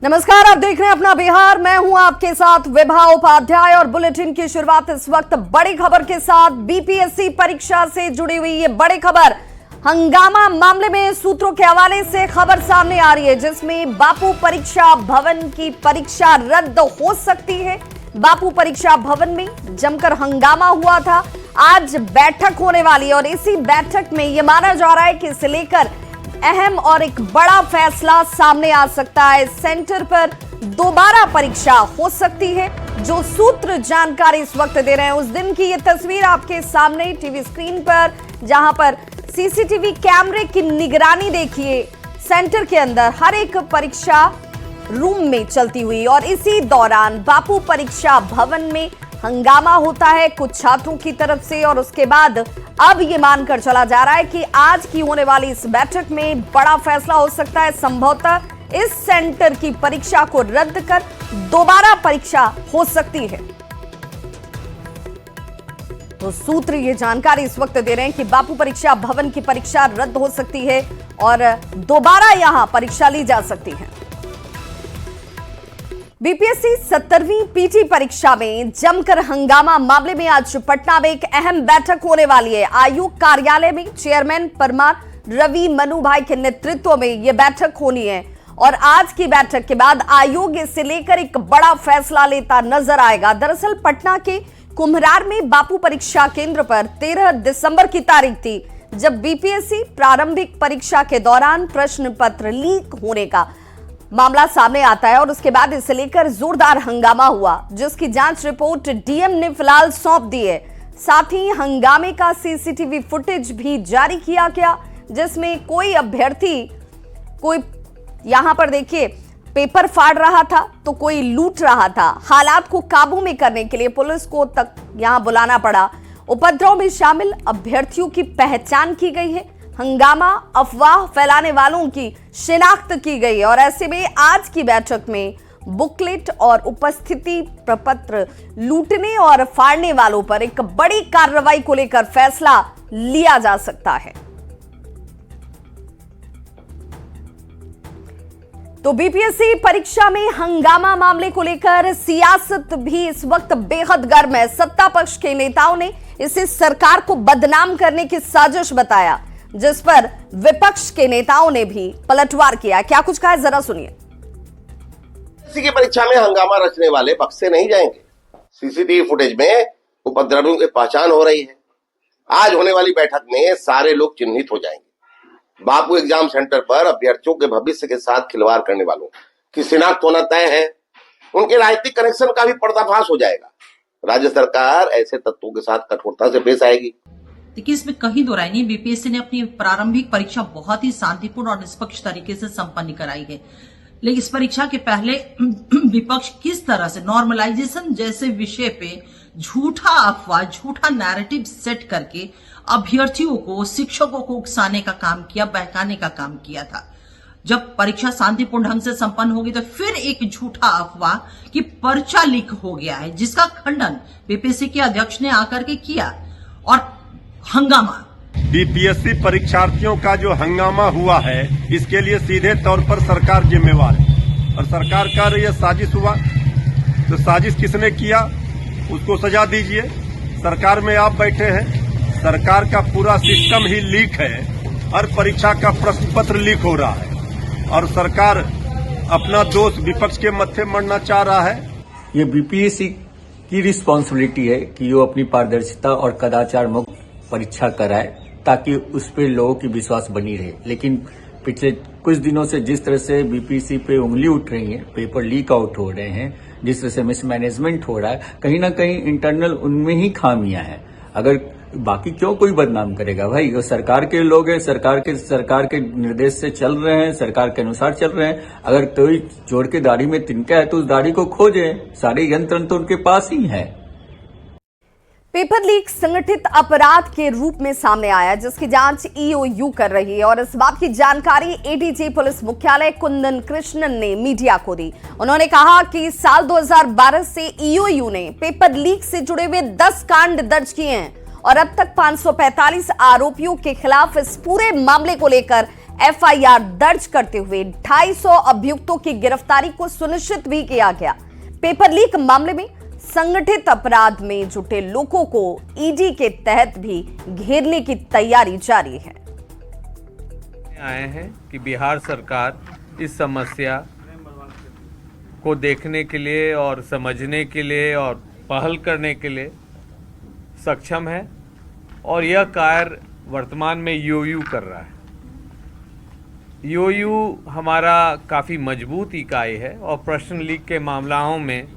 नमस्कार, आप देख रहे हैं अपना बिहार। मैं हूं आपके साथ विभा उपाध्याय और बुलेटिन की शुरुआत इस वक्त बड़ी खबर के साथ। बीपीएससी परीक्षा से जुड़ी हुई ये बड़ी खबर, हंगामा मामले में सूत्रों के हवाले से खबर सामने आ रही है, जिसमें बापू परीक्षा भवन की परीक्षा रद्द हो सकती है। बापू परीक्षा भवन में जमकर हंगामा हुआ था। आज बैठक होने वाली है और इसी बैठक में यह माना जा रहा है कि इसे लेकर अहम और एक बड़ा फैसला सामने आ सकता है। सेंटर पर दोबारा परीक्षा हो सकती है। जो सूत्र जानकारी इस वक्त दे रहे हैं, उस दिन की यह तस्वीर आपके सामने टीवी स्क्रीन पर, जहां पर सीसीटीवी कैमरे की निगरानी देखिए सेंटर के अंदर हर एक परीक्षा रूम में चलती हुई, और इसी दौरान बापू परीक्षा भवन में हंगामा होता है कुछ छात्रों की तरफ से। और उसके बाद अब ये मानकर चला जा रहा है कि आज की होने वाली इस बैठक में बड़ा फैसला हो सकता है। संभवतः इस सेंटर की परीक्षा को रद्द कर दोबारा परीक्षा हो सकती है। तो सूत्र ये जानकारी इस वक्त दे रहे हैं कि बापू परीक्षा भवन की परीक्षा रद्द हो सकती है और दोबारा यहां परीक्षा ली जा सकती है। बीपीएससी 17वीं पीटी परीक्षा में जमकर हंगामा मामले में आज पटना में एक अहम बैठक होने वाली है। आयोग कार्यालय में चेयरमैन परमार रवि मनु भाई के नेतृत्व में यह बैठक होनी है और आज की बैठक के बाद आयोग इसे लेकर एक बड़ा फैसला लेता नजर आएगा। दरअसल पटना के कुम्हरार में बापू परीक्षा केंद्र पर 13 दिसंबर की तारीख थी, जब बीपीएससी प्रारंभिक परीक्षा के दौरान प्रश्न पत्र लीक होने का मामला सामने आता है और उसके बाद इसे लेकर जोरदार हंगामा हुआ, जिसकी जांच रिपोर्ट डीएम ने फिलहाल सौंप दी है। साथ ही हंगामे का सीसीटीवी फुटेज भी जारी किया गया, जिसमें कोई अभ्यर्थी कोई यहां पर देखिए पेपर फाड़ रहा था तो कोई लूट रहा था। हालात को काबू में करने के लिए पुलिस को तक यहां बुलाना पड़ा। उपद्रव में शामिल अभ्यर्थियों की पहचान की गई है। हंगामा अफवाह फैलाने वालों की शिनाख्त की गई है और ऐसे में आज की बैठक में बुकलेट और उपस्थिति प्रपत्र लूटने और फाड़ने वालों पर एक बड़ी कार्रवाई को लेकर फैसला लिया जा सकता है। तो बीपीएससी परीक्षा में हंगामा मामले को लेकर सियासत भी इस वक्त बेहद गर्म है। सत्ता पक्ष के नेताओं ने इसे सरकार को बदनाम करने की साजिश बताया, जिस पर विपक्ष के नेताओं ने भी पलटवार किया। क्या कुछ कहा है, जरा सुनिए। किसी की परीक्षा में हंगामा रचने वाले बक्से नहीं जाएंगे। सीसीटीवी फुटेज में उपद्रवियों की पहचान हो रही है। आज होने वाली बैठक में सारे लोग चिन्हित हो जाएंगे। बापू एग्जाम सेंटर पर अभ्यर्थियों के भविष्य के साथ खिलवाड़ करने वालों की शिनाख्त होना तय है। उनके राजनीतिक कनेक्शन का भी पर्दाफाश हो जाएगा। राज्य सरकार ऐसे तत्वों के साथ कठोरता से पेश आएगी। देखिए, इसमें कहीं दो राय नहीं। बीपीएससी ने अपनी प्रारंभिक परीक्षा बहुत ही शांतिपूर्ण और निष्पक्ष तरीके से संपन्न कराई है, लेकिन इस परीक्षा के पहले विपक्ष किस तरह से नॉर्मलाइजेशन जैसे विषय पे झूठा अफवाह, झूठा नैरेटिव सेट करके अभ्यर्थियों को, शिक्षकों को उकसाने का काम किया, बहकाने का काम किया था। जब परीक्षा शांतिपूर्ण ढंग से संपन्न होगी तो फिर एक झूठा अफवाह कि पर्चा लीक हो गया है, जिसका खंडन बीपीएससी के अध्यक्ष ने आकर के किया। और हंगामा, बीपीएससी परीक्षार्थियों का जो हंगामा हुआ है, इसके लिए सीधे तौर पर सरकार जिम्मेवार है। और सरकार का यह साजिश हुआ तो साजिश किसने किया, उसको सजा दीजिए। सरकार में आप बैठे हैं, सरकार का पूरा सिस्टम ही लीक है। हर परीक्षा का प्रश्न पत्र लीक हो रहा है और सरकार अपना दोष विपक्ष के मत्थे मढ़ना चाह रहा है। ये बीपीएससी की रिस्पॉन्सिबिलिटी है कि वो अपनी पारदर्शिता और कदाचार मुक्त परीक्षा कराए, ताकि उस पर लोगों की विश्वास बनी रहे। लेकिन पिछले कुछ दिनों से जिस तरह से बीपीएससी पे उंगली उठ रही है, पेपर लीक आउट हो रहे हैं, जिस तरह से मिसमैनेजमेंट हो रहा है, कहीं ना कहीं इंटरनल उनमें ही खामियां हैं। अगर बाकी क्यों कोई बदनाम करेगा भाई, वो सरकार के लोग हैं, सरकार के निर्देश से चल रहे हैं, सरकार के अनुसार चल रहे हैं। अगर कोई जोड़ के दाढ़ी में तिनका है तो उस दाढ़ी को खोजे, सारे यंत्र तो उनके पास ही है। पेपर लीक संगठित अपराध के रूप में सामने आया, जिसकी जांच ईओयू कर रही है और इस बात की जानकारी एडीजी पुलिस मुख्यालय कुंदन कृष्णन ने मीडिया को दी। उन्होंने कहा कि साल 2012 से ईओयू ने पेपर लीक से जुड़े हुए 10 कांड दर्ज किए हैं और अब तक 545 आरोपियों के खिलाफ इस पूरे मामले को लेकर एफआईआर दर्ज करते हुए 250 अभियुक्तों की गिरफ्तारी को सुनिश्चित भी किया गया। पेपर लीक मामले में संगठित अपराध में जुटे लोगों को ईडी के तहत भी घेरने की तैयारी जारी है। आए हैं कि बिहार सरकार इस समस्या को देखने के लिए और समझने के लिए और पहल करने के लिए सक्षम है और यह कार्य वर्तमान में ईओयू कर रहा है। ईओयू हमारा काफ़ी मजबूत इकाई है और प्रश्न लीक के मामलों में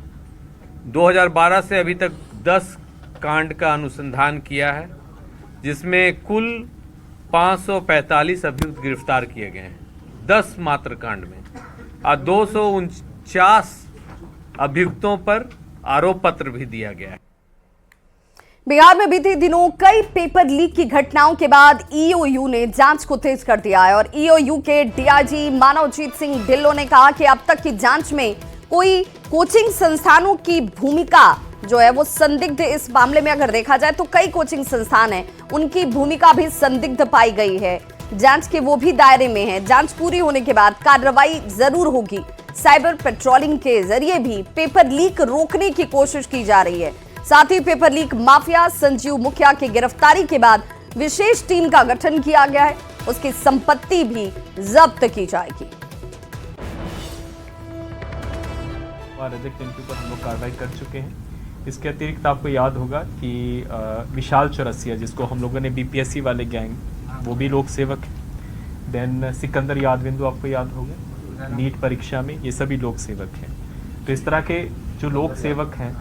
2012 से अभी तक 10 कांड का अनुसंधान किया है, जिसमें कुल 545 अभियुक्त गिरफ्तार किए गए हैं 10 मात्र कांड में, और 249 अभियुक्तों पर आरोप पत्र भी दिया गया है। बिहार में बीते दिनों कई पेपर लीक की घटनाओं के बाद ईओयू ने जांच को तेज कर दिया है और ईओयू के डीआईजी मानवजीत सिंह ढिल्लों ने कहा कि अब तक की जांच में कोई कोचिंग संस्थानों की भूमिका जो है वो संदिग्ध, इस मामले में अगर देखा जाए तो कई कोचिंग संस्थान हैं, उनकी भूमिका भी संदिग्ध पाई गई है। जांच के वो भी दायरे में है। जांच पूरी होने के बाद कार्रवाई जरूर होगी। साइबर पेट्रोलिंग के जरिए भी पेपर लीक रोकने की कोशिश की जा रही है। साथ ही पेपर लीक माफिया संजीव मुखिया की गिरफ्तारी के बाद विशेष टीम का गठन किया गया है, उसकी संपत्ति भी जब्त की जाएगी। रजक टेम्पू पर हम लोग कार्रवाई कर चुके हैं। इसके अतिरिक्त आपको याद होगा कि विशाल चौरसिया, जिसको हम लोगों ने बीपीएससी वाले गैंग, वो भी लोक सेवक है। देन सिकंदर यादविंदु आपको याद होगा, नीट परीक्षा में, ये सभी लोक सेवक हैं। तो इस तरह के जो लोक सेवक हैं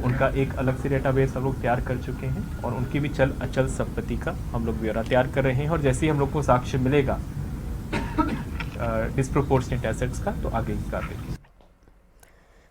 उनका एक अलग से डेटाबेस हम लोग तैयार कर चुके हैं और उनकी भी चल अचल संपत्ति का हम लोग ब्यौरा तैयार कर रहे हैं। और जैसे ही हम लोग को साक्ष्य मिलेगा डिस्प्रोपोर्शनेट एसेट्स का, तो आगे की कार्रवाई।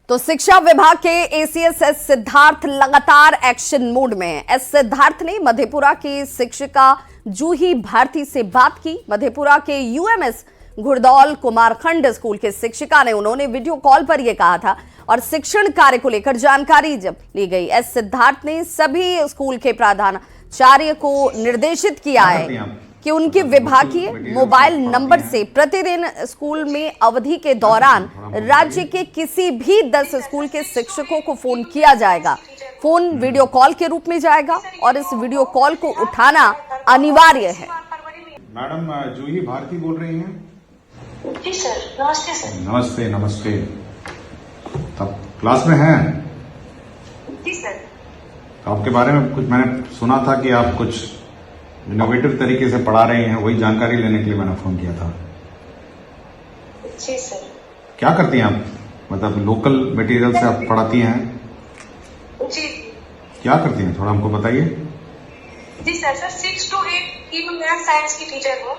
तो शिक्षा विभाग के एसीएस एस सिद्धार्थ लगातार एक्शन मोड में है। एस सिद्धार्थ ने मधेपुरा की शिक्षिका जूही भारती से बात की। मधेपुरा के यूएमएस घुड़दौल कुमारखंड स्कूल के शिक्षिका ने उन्होंने वीडियो कॉल पर यह कहा था और शिक्षण कार्य को लेकर जानकारी जब ली गई। एस सिद्धार्थ ने सभी स्कूल के प्रधानाचार्य को निर्देशित किया है कि उनके विभागीय मोबाइल नंबर से प्रतिदिन स्कूल में अवधि के दौरान राज्य के किसी भी 10 स्कूल के शिक्षकों को फोन किया जाएगा। फोन वीडियो कॉल के रूप में जाएगा और इस वीडियो कॉल को उठाना अनिवार्य है। मैडम जूही भारती बोल रही हैं? जी सर, नमस्ते सर। नमस्ते नमस्ते। तब क्लास में हैं? जी सर। आपके बारे में कुछ मैंने सुना था कि आप कुछ इनोवेटिव तरीके से पढ़ा रही हैं, वही जानकारी लेने के लिए मैंने फोन किया था। जी सर। क्या करती हैं आप? मतलब लोकल मटेरियल से आप पढ़ाती हैं? जी। क्या करती हैं, थोड़ा हमको बताइए। जी सर, 6 to 8 की मैथ साइंस की टीचर हूँ।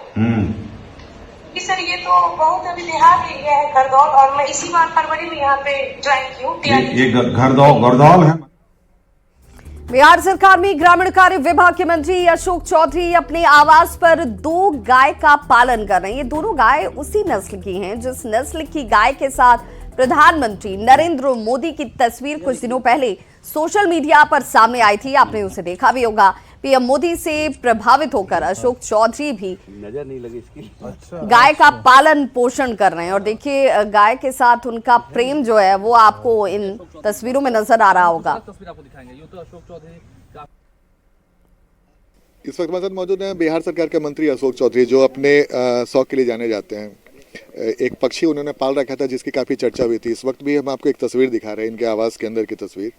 जी सर, ये तो बहुत अभी देहात एरिया है घरदौल, और मैं इसी बार फरवरी में यहाँ पे ज्वाइन की हूँ। ये घरदौल है। बिहार सरकार में ग्रामीण कार्य विभाग के मंत्री अशोक चौधरी अपने आवास पर 2 गाय का पालन कर रहे हैं। ये दोनों गाय उसी नस्ल की हैं जिस नस्ल की गाय के साथ प्रधानमंत्री नरेंद्र मोदी की तस्वीर कुछ दिनों पहले सोशल मीडिया पर सामने आई थी। आपने उसे देखा भी होगा। पीएम मोदी से प्रभावित होकर अशोक चौधरी भी नजर नहीं लगी इसकी गाय का पालन पोषण कर रहे हैं और देखिए गाय के साथ उनका प्रेम जो है वो आपको इन तस्वीरों में नजर आ रहा होगा। इस वक्त हमारे साथ मौजूद हैं बिहार सरकार के मंत्री अशोक चौधरी, जो अपने शौक के लिए जाने जाते हैं। एक पक्षी उन्होंने पाल रखा था जिसकी काफी चर्चा हुई थी। इस वक्त भी हम आपको एक तस्वीर दिखा रहे हैं, इनके आवास के अंदर की तस्वीर,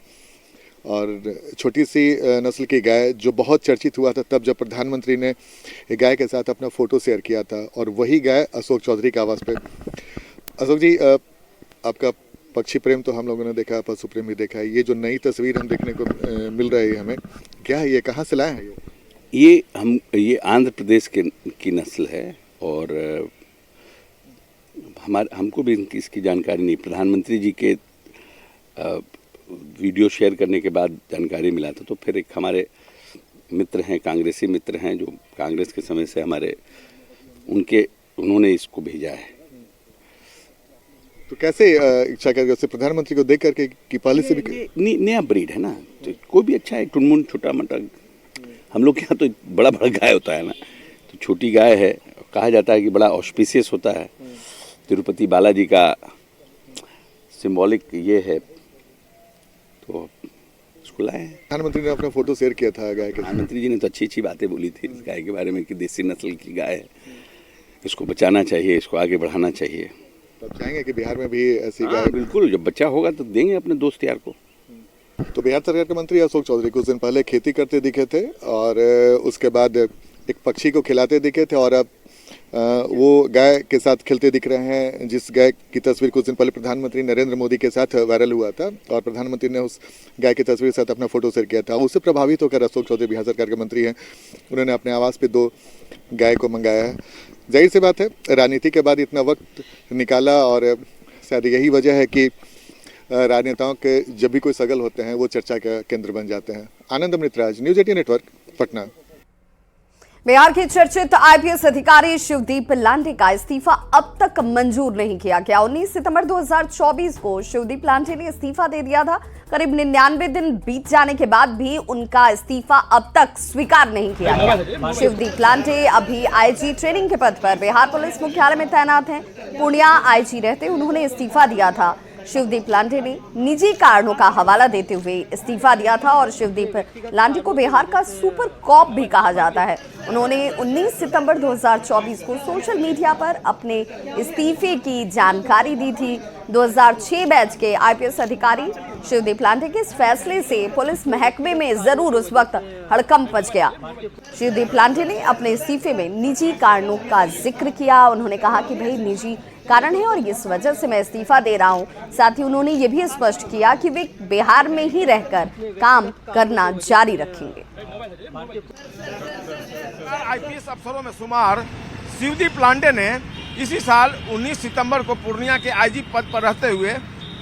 और छोटी सी नस्ल की गाय जो बहुत चर्चित हुआ था तब जब प्रधानमंत्री ने गाय के साथ अपना फोटो शेयर किया था, और वही गाय अशोक चौधरी के आवास पे। अशोक जी, आपका पक्षी प्रेम तो हम लोगों ने देखा, पशु प्रेम भी देखा है। ये जो नई तस्वीर हम देखने को मिल रही है हमें, क्या है ये, कहाँ से लाए हैं ये आंध्र प्रदेश की नस्ल है और हमको भी इसकी जानकारी नहीं। प्रधानमंत्री जी के वीडियो शेयर करने के बाद जानकारी मिला था, तो फिर एक हमारे मित्र हैं, कांग्रेसी मित्र हैं जो कांग्रेस के समय से हमारे, उन्होंने इसको भेजा है। तो कैसे इच्छा करके उससे प्रधानमंत्री को देख करके कि पहले से भी नया ब्रीड है ना, तो कोई भी अच्छा है, टुनमुन छोटा मोटा। हम लोग के यहाँ तो बड़ा गाय होता है ना, तो छोटी गाय है, कहा जाता है कि बड़ा ऑस्पिशियस होता है, तिरुपति बालाजी का सिंबॉलिक ये है, तो उसको लाए हैं। प्रधानमंत्री ने अपना फोटो शेयर किया था गाय के। प्रधानमंत्री जी ने तो अच्छी अच्छी बातें बोली थी इस गाय के बारे में कि देसी नस्ल की गाय है, इसको बचाना चाहिए, इसको आगे बढ़ाना चाहिए। तो आप चाहेंगे कि बिहार में भी ऐसी गाय? बिल्कुल, जब बच्चा होगा तो देंगे अपने दोस्त यार को। तो बिहार सरकार के मंत्री अशोक चौधरी कुछ दिन पहले खेती करते दिखे थे और उसके बाद एक पक्षी को खिलाते दिखे थे और अब वो गाय के साथ खेलते दिख रहे हैं, जिस गाय की तस्वीर कुछ दिन पहले प्रधानमंत्री नरेंद्र मोदी के साथ वायरल हुआ था और प्रधानमंत्री ने उस गाय की तस्वीर के साथ अपना फोटो शेयर किया था। उससे प्रभावित होकर अशोक चौधरी बिहार सरकार के मंत्री हैं, उन्होंने अपने आवास पे 2 गाय को मंगाया है। जाहिर सी बात है, राजनीति के बाद इतना वक्त निकाला और शायद यही वजह है कि राजनेताओं के जब भी कोई सगल होते हैं वो चर्चा का केंद्र बन जाते हैं। आनंद अमृतराज, न्यूज़ 18 नेटवर्क, पटना। बिहार के चर्चित आईपीएस अधिकारी शिवदीप लांडे का इस्तीफा अब तक मंजूर नहीं किया गया। 19 सितंबर 2024 को शिवदीप लांडे ने इस्तीफा दे दिया था। करीब 99 दिन बीत जाने के बाद भी उनका इस्तीफा अब तक स्वीकार नहीं किया गया। शिवदीप लांडे अभी आईजी ट्रेनिंग के पद पर बिहार पुलिस मुख्यालय में तैनात हैं। पूर्णिया आईजी रहते उन्होंने इस्तीफा दिया था। शिवदीप लांडे ने निजी कारणों का हवाला देते हुए इस्तीफा दिया था और शिवदीप लांडे को बिहार का सुपर कॉप भी कहा जाता है। उन्होंने 19 सितंबर 2024 को सोशल मीडिया पर अपने इस्तीफे की जानकारी दी थी। 2006 बैच के आईपीएस अधिकारी शिवदीप लांडे के इस फैसले से पुलिस महकमे में जरूर उस वक्त हड़कंप मच गया। शिवदीप लांडे ने अपने इस्तीफे में निजी कारणों का जिक्र किया। उन्होंने कहा कि भाई निजी कारण है और इस वजह से मैं इस्तीफा दे रहा हूं। साथ ही उन्होंने ये भी स्पष्ट किया कि वे बिहार में ही रहकर काम करना जारी रखेंगे। आईपीएस अफसरों में शुमार शिवदीप लांडे ने इसी साल 19 सितंबर को पूर्णिया के आईजी पद पर रहते हुए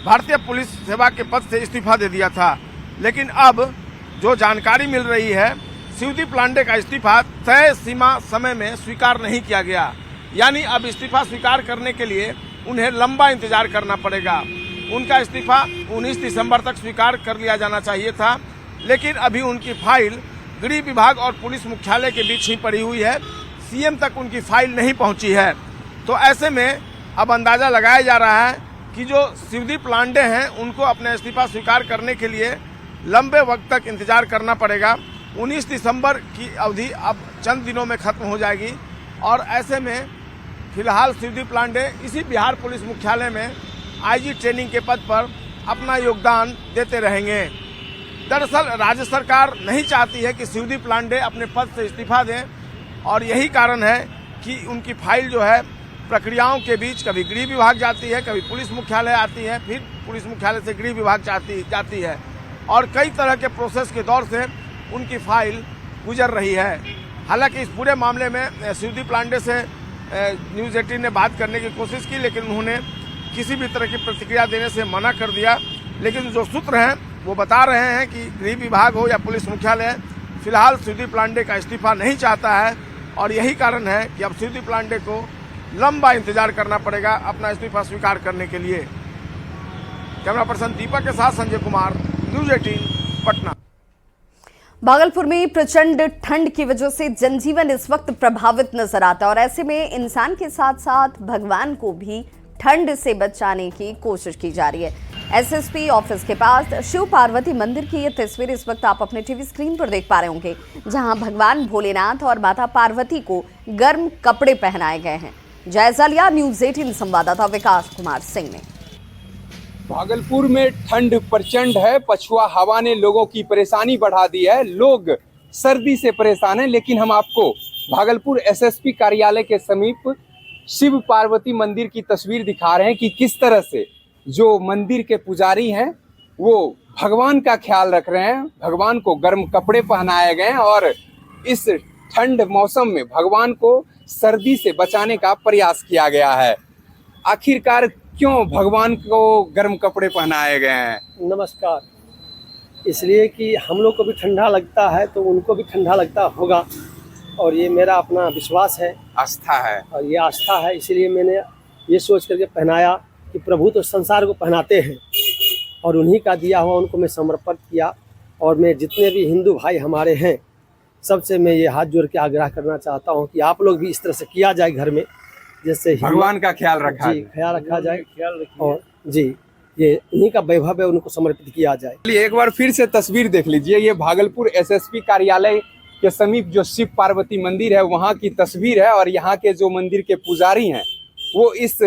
भारतीय पुलिस सेवा के पद से इस्तीफा दे दिया था। लेकिन अब जो जानकारी मिल रही है, शिवदीप लांडे का इस्तीफा तय सीमा समय में स्वीकार नहीं किया गया, यानी अब इस्तीफा स्वीकार करने के लिए उन्हें लंबा इंतजार करना पड़ेगा। उनका इस्तीफा 19 दिसंबर तक स्वीकार कर लिया जाना चाहिए था, लेकिन अभी उनकी फाइल गृह विभाग और पुलिस मुख्यालय के बीच ही पड़ी हुई है। सीएम तक उनकी फाइल नहीं पहुंची है। तो ऐसे में अब अंदाजा लगाया जा रहा है कि जो शिवदीप लांडे हैं उनको अपना इस्तीफा स्वीकार करने के लिए लंबे वक्त तक इंतजार करना पड़ेगा। 19 दिसंबर की अवधि अब चंद दिनों में खत्म हो जाएगी और ऐसे में फिलहाल शिवदीप लांडे इसी बिहार पुलिस मुख्यालय में आईजी ट्रेनिंग के पद पर अपना योगदान देते रहेंगे। दरअसल राज्य सरकार नहीं चाहती है कि शिवदीप लांडे अपने पद से इस्तीफा दें और यही कारण है कि उनकी फाइल जो है प्रक्रियाओं के बीच कभी गृह विभाग जाती है, कभी पुलिस मुख्यालय आती है, फिर पुलिस मुख्यालय से गृह विभाग जाती है और कई तरह के प्रोसेस के दौर से उनकी फाइल गुजर रही है। हालांकि इस पूरे मामले में शिवदीप लांडे से न्यूज़ 18 ने बात करने की कोशिश की, लेकिन उन्होंने किसी भी तरह की प्रतिक्रिया देने से मना कर दिया। लेकिन जो सूत्र हैं वो बता रहे हैं कि गृह विभाग हो या पुलिस मुख्यालय फिलहाल शिवदीप लांडे का इस्तीफा नहीं चाहता है और यही कारण है कि अब शिवदीप लांडे को लंबा इंतजार करना पड़ेगा अपना इस्तीफा स्वीकार करने के लिए। कैमरा पर्सन दीपक के साथ संजय कुमार, न्यूज़ 18 पटना। भागलपुर में प्रचंड ठंड की वजह से जनजीवन इस वक्त प्रभावित नजर आता है और ऐसे में इंसान के साथ साथ भगवान को भी ठंड से बचाने की कोशिश की जा रही है। एसएसपी ऑफिस के पास शिव पार्वती मंदिर की ये तस्वीर इस वक्त आप अपने टीवी स्क्रीन पर देख पा रहे होंगे, जहां भगवान भोलेनाथ और माता पार्वती को गर्म कपड़े पहनाए गए हैं। जायजा लिया न्यूज़ 18 संवाददाता विकास कुमार सिंह ने। भागलपुर में ठंड प्रचंड है। पछुआ हवा ने लोगों की परेशानी बढ़ा दी है। लोग सर्दी से परेशान हैं, लेकिन हम आपको भागलपुर एसएसपी कार्यालय के समीप शिव पार्वती मंदिर की तस्वीर दिखा रहे हैं कि किस तरह से जो मंदिर के पुजारी हैं वो भगवान का ख्याल रख रहे हैं। भगवान को गर्म कपड़े पहनाए गए हैं और इस ठंड मौसम में भगवान को सर्दी से बचाने का प्रयास किया गया है। आखिरकार क्यों भगवान को गर्म कपड़े पहनाए गए हैं? नमस्कार। इसलिए कि हम लोग को भी ठंडा लगता है तो उनको भी ठंडा लगता होगा और ये मेरा अपना विश्वास है, आस्था है और ये आस्था है। इसलिए मैंने ये सोच करके पहनाया कि प्रभु तो संसार को पहनाते हैं और उन्हीं का दिया हुआ उनको मैं समर्पित किया। और मैं जितने भी हिंदू भाई हमारे हैं सबसे मैं ये हाथ जोड़ के आग्रह करना चाहता हूँ कि आप लोग भी इस तरह से किया जाए घर में, जैसे भगवान का ख्याल रखा जी, ख्याल रखा जाए और जी ये इन्हीं का वैभव है, उनको समर्पित किया जाए। चलिए एक बार फिर से तस्वीर देख लीजिए, ये भागलपुर एसएसपी कार्यालय के समीप जो शिव पार्वती मंदिर है वहाँ की तस्वीर है। और यहाँ के जो मंदिर के पुजारी हैं वो इस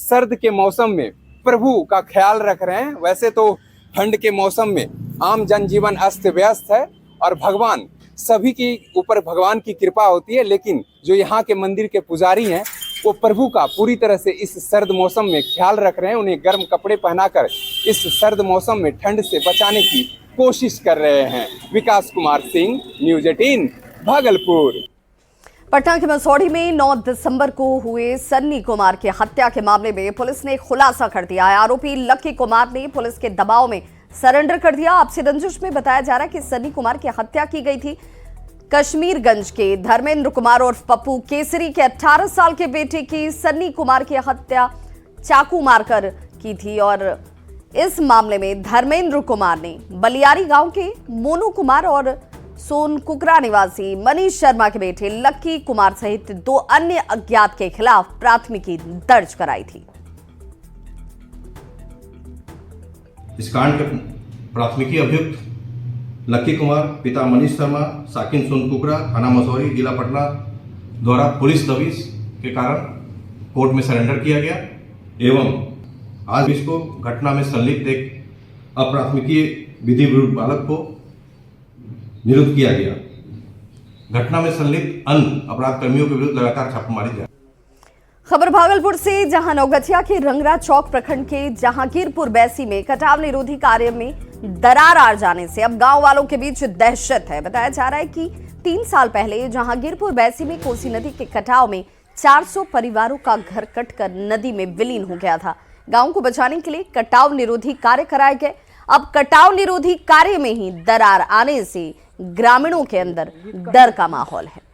सर्द के मौसम में प्रभु का ख्याल रख रहे हैं। वैसे तो ठंड के मौसम में आम जनजीवन अस्त व्यस्त है और भगवान सभी के ऊपर भगवान की कृपा होती है, लेकिन जो यहाँ के मंदिर के पुजारी हैं वो प्रभु का पूरी तरह से इस सर्द मौसम में ख्याल रख रहे हैं। उन्हें गर्म कपड़े पहनाकर इस सर्द मौसम में ठंड से बचाने की कोशिश कर रहे हैं। विकास कुमार सिंह, न्यूज़ 18 भागलपुर। पटना के मसौढ़ी में 9 दिसंबर को हुए सन्नी कुमार की हत्या के मामले में पुलिस ने खुलासा कर दिया है। आरोपी लक्की कुमार ने पुलिस के दबाव में सरेंडर कर दिया। आपसी रंजिश में बताया जा रहा है कि सन्नी कुमार की हत्या की गई थी। कश्मीरगंज के धर्मेंद्र कुमार और पप्पू केसरी के 18 साल के बेटे की सन्नी कुमार की हत्या चाकू मारकर की थी। और इस मामले में धर्मेंद्र कुमार ने बलियारी गांव के मोनू कुमार और सोन कुकरा निवासी मनीष शर्मा के बेटे लक्की कुमार सहित 2 अन्य अज्ञात के खिलाफ प्राथमिकी दर्ज कराई थी। इस कांड के प्राथमिकी अभियुक्त लक्की कुमार पिता मनीष शर्मा साकिन सोन कुकरा थाना मसौरी जिला पटना द्वारा पुलिस दबिश के कारण कोर्ट में सरेंडर किया गया एवं आज इसको घटना में संलिप्त एक अप्राथमिकी विधि विरुद्ध बालक को निरुद्ध किया गया। घटना में संलिप्त अन्य अपराध कर्मियों के विरुद्ध लगातार छापेमारी जारी। खबर भागलपुर से, जहां नौगछिया के रंगरा चौक प्रखंड के जहांगीरपुर बैसी में कटाव निरोधी कार्य में दरार आ जाने से अब गांव वालों के बीच दहशत है। बताया जा रहा है कि 3 साल पहले जहांगीरपुर बैसी में कोसी नदी के कटाव में 400 परिवारों का घर कटकर नदी में विलीन हो गया था। गांव को बचाने के लिए कटाव निरोधी कार्य कराए गए। अब कटाव निरोधी कार्य में ही दरार आने से ग्रामीणों के अंदर डर का माहौल है।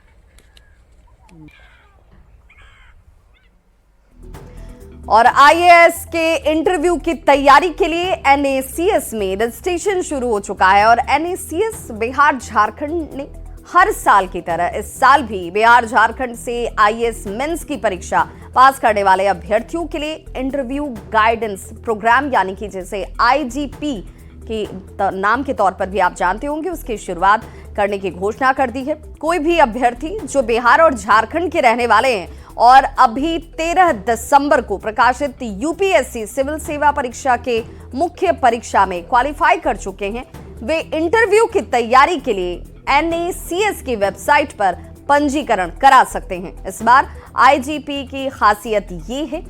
और आईएएस के इंटरव्यू की तैयारी के लिए एनएसीएस में रजिस्ट्रेशन शुरू हो चुका है। और एनएसीएस बिहार झारखंड ने हर साल की तरह इस साल भी बिहार झारखंड से आईएएस मेंस की परीक्षा पास करने वाले अभ्यर्थियों के लिए इंटरव्यू गाइडेंस प्रोग्राम यानी कि जैसे आईजीपी के नाम के तौर पर भी आप जानते होंगे, उसकी शुरुआत करने की घोषणा कर दी है। कोई भी अभ्यर्थी जो बिहार और झारखंड के रहने वाले हैं और अभी 13 दिसंबर को प्रकाशित यूपीएससी सिविल सेवा परीक्षा के मुख्य परीक्षा में क्वालिफाई कर चुके हैं, वे इंटरव्यू की तैयारी के लिए एनएसीएस की वेबसाइट पर पंजीकरण करा सकते हैं। इस बार आईजीपी की खासियत ये है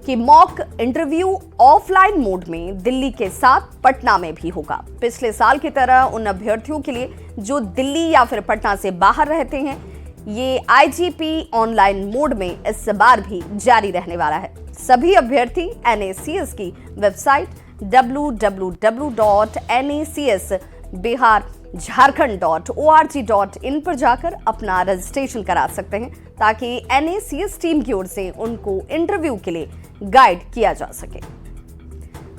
कि मॉक इंटरव्यू ऑफलाइन मोड में दिल्ली के साथ पटना में भी होगा। पिछले साल की तरह उन अभ्यर्थियों के लिए जो दिल्ली या फिर पटना से बाहर रहते हैं, ये आईजीपी ऑनलाइन मोड में इस बार भी जारी रहने वाला है। सभी अभ्यर्थी एनएसीएस की वेबसाइट www.nacbiharjharkhand.org.in पर जाकर अपना रजिस्ट्रेशन करा सकते हैं ताकि एनएसीएस टीम की ओर से उनको इंटरव्यू के लिए गाइड किया जा सके।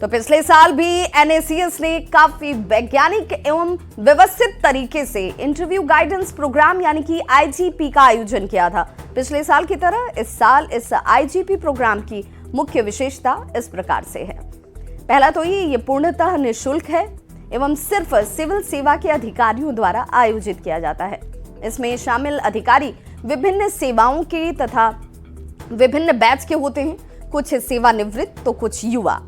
तो पिछले साल भी एनएसीएस ने काफी वैज्ञानिक एवं व्यवस्थित तरीके से इंटरव्यू गाइडेंस प्रोग्राम यानी कि आईजीपी का आयोजन किया था। पिछले साल की तरह इस साल इस आईजीपी प्रोग्राम की मुख्य विशेषता इस प्रकार से है। पहला तो ये पूर्णतः निःशुल्क है एवं सिर्फ सिविल सेवा के अधिकारियों द्वारा आयोजित किया जाता है। इसमें शामिल अधिकारी विभिन्न सेवाओं के तथा विभिन्न बैच के होते हैं, कुछ सेवानिवृत्त तो कुछ युवा,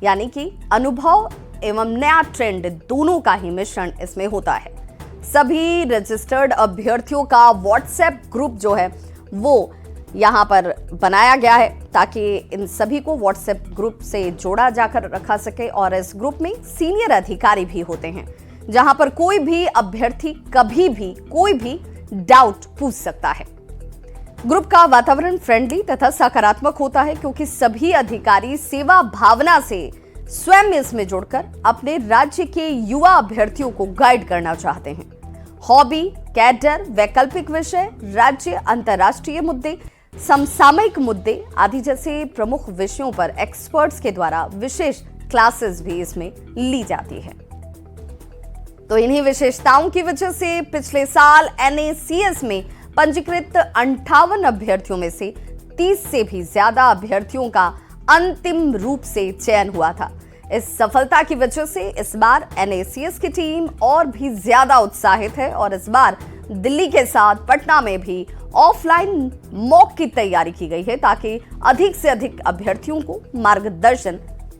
यानी कि अनुभव एवं नया ट्रेंड दोनों का ही मिश्रण इसमें होता है। सभी रजिस्टर्ड अभ्यर्थियों का व्हाट्सएप ग्रुप जो है वो यहाँ पर बनाया गया है ताकि इन सभी को व्हाट्सएप ग्रुप से जोड़ा जाकर रखा सके। और इस ग्रुप में सीनियर अधिकारी भी होते हैं जहां पर कोई भी अभ्यर्थी कभी भी कोई भी डाउट पूछ सकता है। ग्रुप का वातावरण फ्रेंडली तथा सकारात्मक होता है क्योंकि सभी अधिकारी सेवा भावना से स्वयं इसमें जुड़कर अपने राज्य के युवा अभ्यर्थियों को गाइड करना चाहते हैं। हॉबी, कैडर, वैकल्पिक विषय, राज्य अंतर्राष्ट्रीय मुद्दे, समसामयिक मुद्दे आदि जैसे प्रमुख विषयों पर एक्सपर्ट्स के द्वारा विशेष क्लासेस भी इसमें ली जाती है। तो इन्हीं विशेषताओं की वजह से पिछले साल NACS में पंजीकृत 58 अभ्यर्थियों में से 30 से भी ज्यादा अभ्यर्थियों का अंतिम रूप से चयन हुआ था। इस सफलता की वजह से इस बार NACS की टीम और भी ज्यादा उत्साहित है और इस बार दिल्ली के साथ पटना में भी ऑफलाइन मॉक की तैयारी की गई है ताकि अधिक से अधिक अभ्यर्थियों को मार्गदर्शन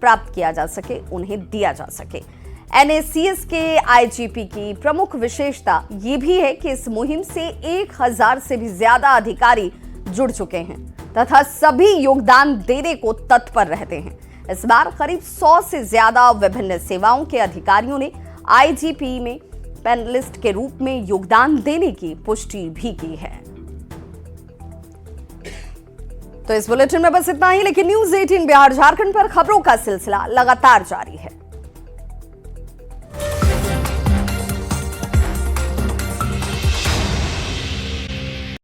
प्राप्त किया जा सके, उन्हें दिया जा सके। NACS के IGP की प्रमुख विशेषता ये भी है कि इस मुहिम से 1000 से भी ज्यादा अधिकारी जुड़ चुके हैं तथा सभी योगदान देने को तत्पर रहते हैं। इस बार करीब 100 से ज्यादा विभिन्न सेवाओं के अधिकारियों ने IGP में पैनलिस्ट के रूप में योगदान देने की पुष्टि भी की है। तो इस बुलेटिन में बस इतना ही, लेकिन न्यूज़ 18 बिहार झारखंड पर खबरों का सिलसिला लगातार जारी है।